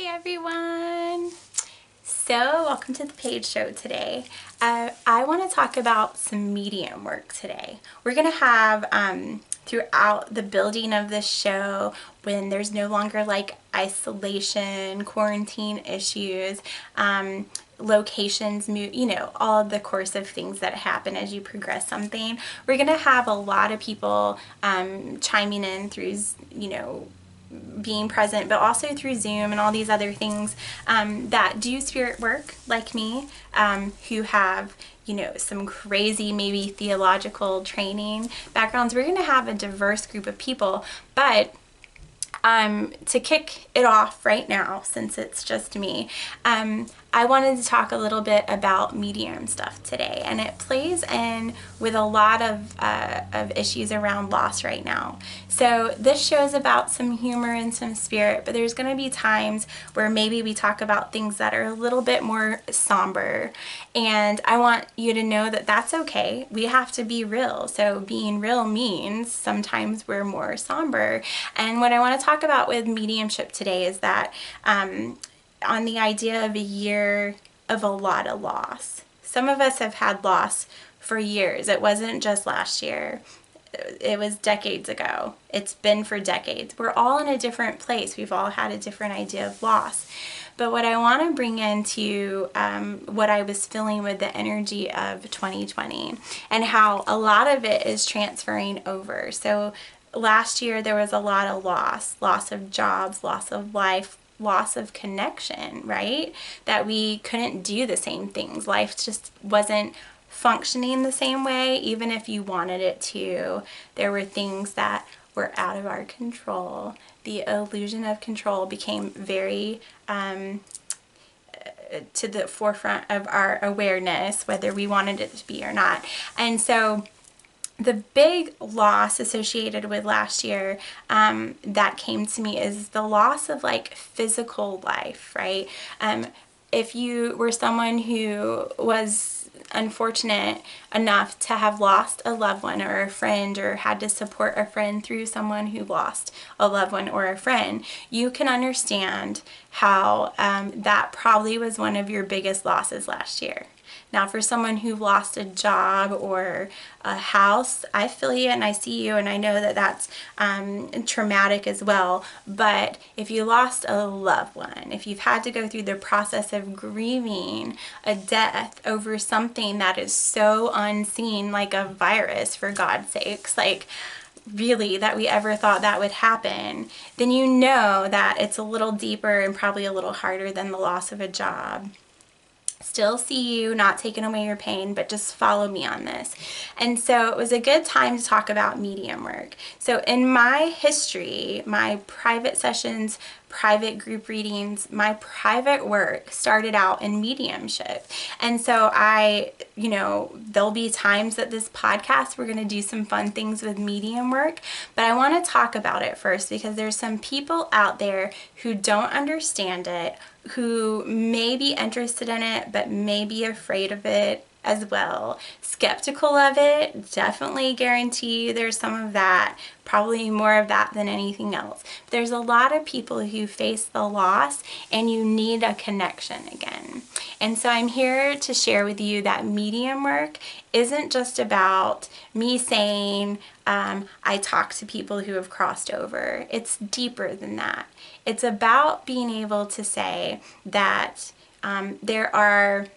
Hey everyone! So welcome to the Paige Show today. I want to talk about some medium work today. We're going to have throughout the building of this show, when there's no longer like isolation, quarantine issues, locations move, all of the course of things that happen as you progress something. We're going to have a lot of people chiming in through, being present, but also through Zoom and all these other things that do spirit work like me, who have some crazy maybe theological training backgrounds. We're going to have a diverse group of people, but to kick it off right now, since it's just me, I wanted to talk a little bit about medium stuff today, and it plays in with a lot of issues around loss right now. So this show is about some humor and some spirit, but there's going to be times where maybe we talk about things that are a little bit more somber, and I want you to know that that's okay. We have to be real. So being real means sometimes we're more somber, and what I want to talk about with mediumship today is that on the idea of a year of a lot of loss. Some of us have had loss for years. It wasn't just last year. It was decades ago. It's been for decades. We're all in a different place. We've all had a different idea of loss. But what I want to bring into what I was feeling with the energy of 2020 and how a lot of it is transferring over. So last year there was a lot of loss of jobs, loss of life, loss of connection, right? That we couldn't do the same things. Life just wasn't functioning the same way, even if you wanted it to. There were things that were out of our control. The illusion of control became very to the forefront of our awareness, whether we wanted it to be or not. And so the big loss associated with last year that came to me is the loss of like physical life, right? If you were someone who was unfortunate enough to have lost a loved one or a friend, or had to support a friend through someone who lost a loved one or a friend, you can understand how that probably was one of your biggest losses last year. Now, for someone who lost a job or a house, I feel you and I see you, and I know that that's traumatic as well. But if you lost a loved one, if you've had to go through the process of grieving a death over something that is so unseen, like a virus, for God's sakes, like really that we ever thought that would happen, then you know that it's a little deeper and probably a little harder than the loss of a job. Still see you, not taking away your pain, but just follow me on this. And so it was a good time to talk about medium work. So in my history, my private sessions, private group readings, my private work started out in mediumship. And so there'll be times that this podcast, we're going to do some fun things with medium work, but I want to talk about it first because there's some people out there who don't understand it, who may be interested in it, but may be afraid of it as well. Skeptical of it, definitely guarantee there's some of that, probably more of that than anything else. But there's a lot of people who face the loss and you need a connection again. And so I'm here to share with you that medium work isn't just about me saying, I talk to people who have crossed over. It's deeper than that. It's about being able to say that there are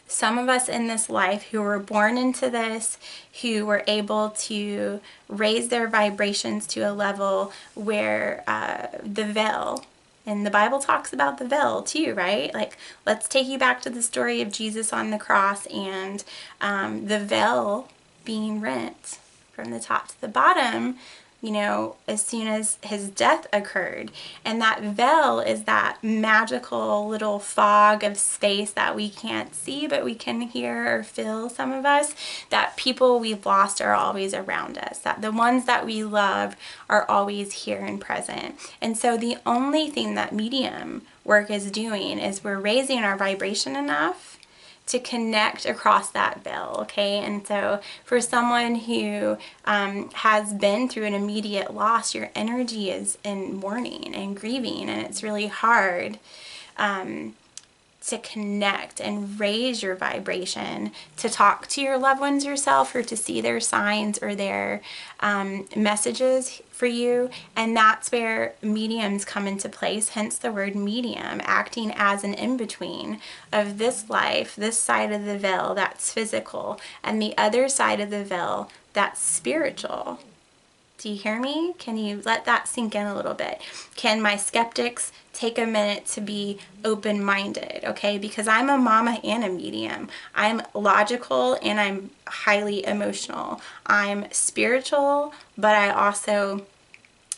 some of us in this life who were born into this, who were able to raise their vibrations to a level where the veil, and the Bible talks about the veil too, right? Like, let's take you back to the story of Jesus on the cross and the veil being rent from the top to the bottom, as soon as his death occurred. And that veil is that magical little fog of space that we can't see, but we can hear or feel, some of us, that people we've lost are always around us, that the ones that we love are always here and present. And so the only thing that medium work is doing is we're raising our vibration enough to connect across that veil, okay? And so for someone who has been through an immediate loss, your energy is in mourning and grieving, and it's really hard to connect and raise your vibration, to talk to your loved ones yourself, or to see their signs or their messages for you. And that's where mediums come into place, hence the word medium, acting as an in-between of this life, this side of the veil that's physical, and the other side of the veil that's spiritual. Do you hear me? Can you let that sink in a little bit? Can my skeptics take a minute to be open-minded, okay? Because I'm a mama and a medium. I'm logical and I'm highly emotional. I'm spiritual, but I also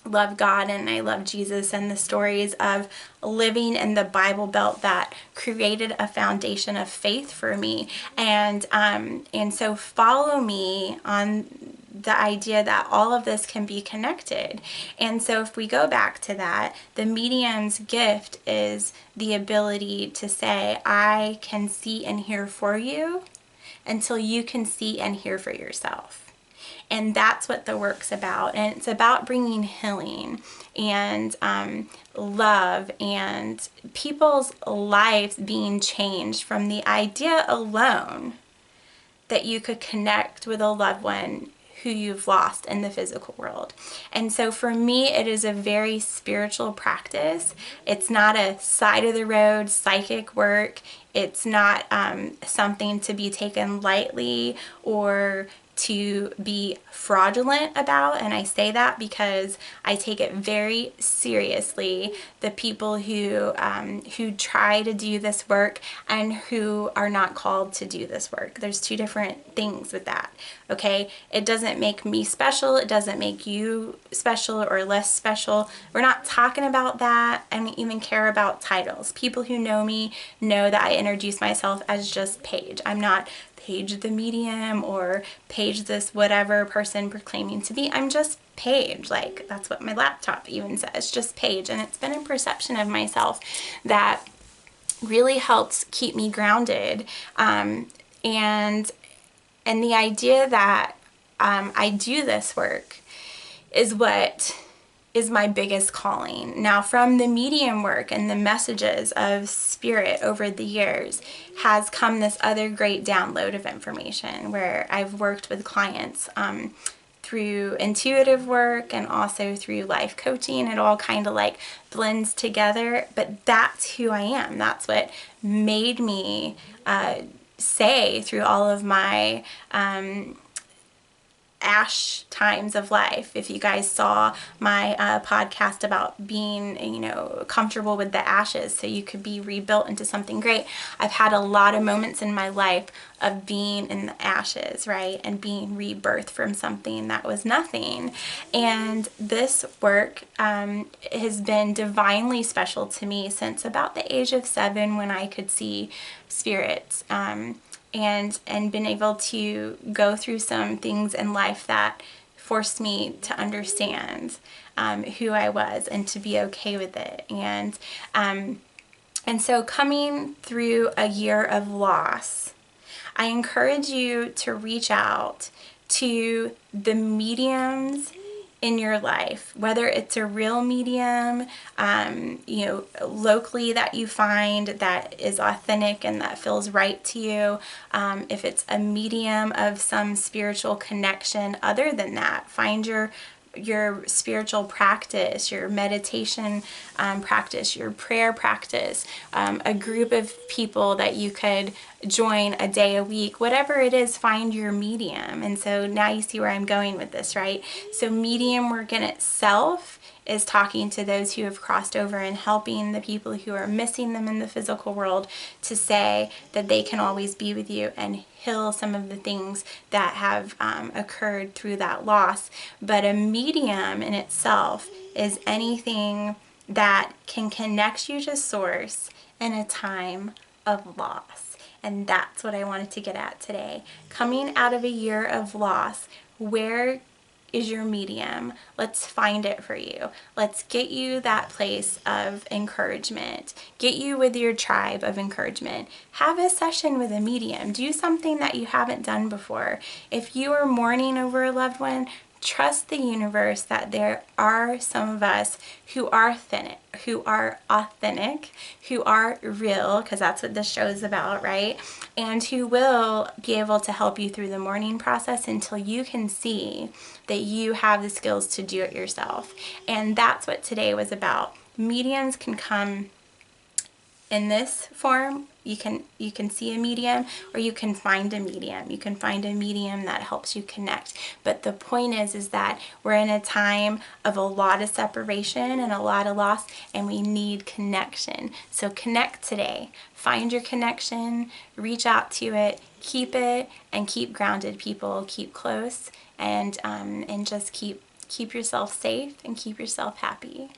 love God and I love Jesus and the stories of living in the Bible Belt that created a foundation of faith for me. And so follow me on the idea that all of this can be connected. And so if we go back to that, the medium's gift is the ability to say, I can see and hear for you until you can see and hear for yourself. And that's what the work's about. And it's about bringing healing and love and people's lives being changed from the idea alone that you could connect with a loved one who you've lost in the physical world. And so for me, it is a very spiritual practice. It's not a side of the road psychic work. It's not something to be taken lightly or to be fraudulent about. And I say that because I take it very seriously, the people who try to do this work and who are not called to do this work. There's two different things with that, okay? It doesn't make me special. It doesn't make you special or less special. We're not talking about that. I don't even care about titles. People who know me know that I introduce myself as just Paige. I'm not Paige the medium or Paige this whatever person proclaiming to be. I'm just Paige. Like, that's what my laptop even says, just Paige. And it's been a perception of myself that really helps keep me grounded. And the idea that I do this work is what is my biggest calling. Now, from the medium work and the messages of spirit over the years has come this other great download of information where I've worked with clients through intuitive work and also through life coaching. It all kind of like blends together, but that's who I am. That's what made me say through all of my ash times of life. If you guys saw my podcast about being, comfortable with the ashes so you could be rebuilt into something great, I've had a lot of moments in my life of being in the ashes, right? And being rebirthed from something that was nothing. And this work has been divinely special to me since about the age of 7 when I could see spirits. And been able to go through some things in life that forced me to understand who I was and to be okay with it. And so coming through a year of loss, I encourage you to reach out to the mediums in your life, whether it's a real medium, locally that you find that is authentic and that feels right to you. If it's a medium of some spiritual connection, other than that, find your spiritual practice, your meditation practice, your prayer practice, a group of people that you could join a day a week, whatever it is, find your medium. And so now you see where I'm going with this, right? So medium work in itself is talking to those who have crossed over and helping the people who are missing them in the physical world to say that they can always be with you and heal some of the things that have occurred through that loss. But a medium in itself is anything that can connect you to source in a time of loss. And that's what I wanted to get at today. Coming out of a year of loss, where is your medium. Let's find it for you. Let's get you that place of encouragement. Get you with your tribe of encouragement. Have a session with a medium. Do something that you haven't done before. If you are mourning over a loved one, trust the universe that there are some of us who are authentic, who are real, because that's what this show is about, right? And who will be able to help you through the mourning process until you can see that you have the skills to do it yourself. And that's what today was about. Mediums can come in this form. You can see a medium, or you can find a medium. You can find a medium that helps you connect. But the point is that we're in a time of a lot of separation and a lot of loss, and we need connection. So connect today. Find your connection, reach out to it, keep grounded, people. Keep close, and just keep yourself safe and keep yourself happy.